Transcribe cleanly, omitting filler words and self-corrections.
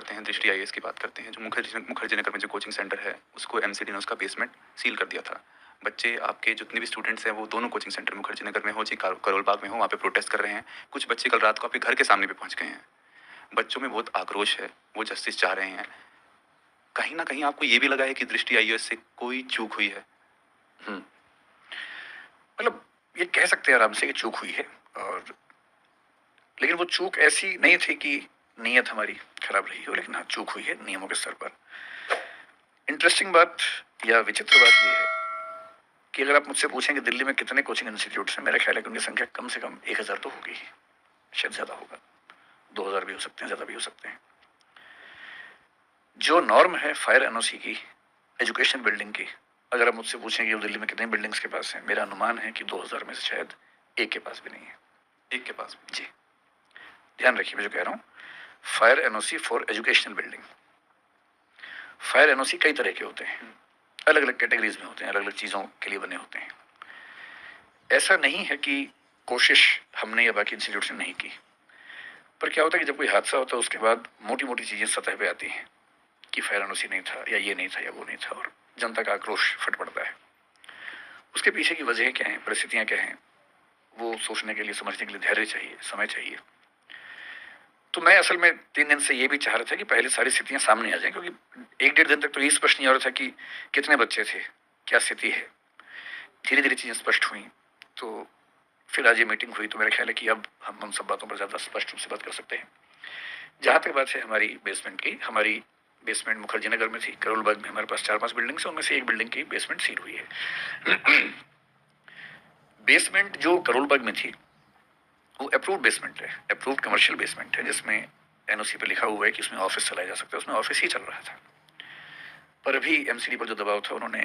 करते हैं, दृष्टि आईएएस की बात करते हैं, जो मुखर्जी नगर में जो कोचिंग सेंटर है, उसको एमसीडी ने उसका बेसमेंट सील कर दिया था। बच्चे आपके जितने भी स्टूडेंट्स हैं, वो दोनों कोचिंग सेंटर मुखर्जी नगर में हो, चाहे करोल बाग में हो, वहाँ पे प्रोटेस्ट कर रहे हैं। कुछ बच्चे कल रात को आपके घर के सामने भी पहुँच गए हैं। बच्चों में बहुत आक्रोश है, वो जस्टिस चाह रहे हैं। कहीं ना कहीं आपको ये भी लगा है कि दृष्टि आईएएस से कोई चूक हुई है? मतलब ये कह सकते हैं आराम से कि चूक हुई है, और लेकिन वो चूक ऐसी नहीं थी कि नीयत हमारी खराब रही हो, लेकिन हाँ चूक हुई है नियमों के स्तर पर। इंटरेस्टिंग बात या विचित्र बात यह है कि अगर आप मुझसे पूछें कि दिल्ली में कितने कोचिंग इंस्टीट्यूट्स हैं, मेरा ख्याल है कि उनकी संख्या कम से कम 1000 तो होगी ही, शायद ज्यादा होगा, 2000 भी हो सकते हैं, ज्यादा भी हो सकते हैं। जो नॉर्म है फायर एनओसी की, एजुकेशन बिल्डिंग की, अगर आप मुझसे पूछें कि दिल्ली में कितने बिल्डिंग्स के पास है, मेरा अनुमान है कि 2000 में से शायद एक के पास भी नहीं है। एक के पास भी? जी, ध्यान रखिए मैं जो कह रहा हूँ, fire NOC for educational building. Fire NOC कई तरह के होते हैं, अलग अलग कैटेगरीज में होते हैं, अलग अलग चीजों के लिए बने होते हैं। ऐसा नहीं है कि कोशिश हमने या बाकी इंस्टीट्यूट ने नहीं की, पर क्या होता है कि जब कोई हादसा होता है उसके बाद मोटी मोटी चीजें सतह पे आती हैं कि फायर एनओसी नहीं था, या ये नहीं था, या वो नहीं था, और जनता का आक्रोश फट पड़ता है। उसके पीछे की वजह क्या है, परिस्थितियां क्या हैं, वो सोचने के लिए, समझने के लिए धैर्य चाहिए, समय चाहिए। तो मैं असल में 3 दिन से ये भी चाह रहा था कि पहले सारी स्थितियां सामने आ जाएं, क्योंकि 1-1.5 दिन तक तो ये स्पष्ट नहीं हो रहा था कि कितने बच्चे थे, क्या स्थिति है। धीरे धीरे चीजें स्पष्ट हुई, तो फिर आज ये मीटिंग हुई, तो मेरा ख्याल है कि अब हम उन सब बातों पर ज्यादा स्पष्ट रूप से बात कर सकते हैं। जहां तक बात है हमारी बेसमेंट की, हमारी बेसमेंट मुखर्जी नगर में थी, करोल बाग में हमारे पास 4-5 बिल्डिंग्स है, उनमें से एक बिल्डिंग की बेसमेंट सील हुई है। बेसमेंट जो करोल बाग में थी वो अप्रूव्ड बेसमेंट है, अप्रूव्ड कमर्शियल बेसमेंट है, जिसमें एनओसी पे लिखा हुआ है कि उसमें ऑफिस चलाया जा सकता है, उसमें ऑफिस ही चल रहा था। पर अभी एमसीडी पर जो दबाव था, उन्होंने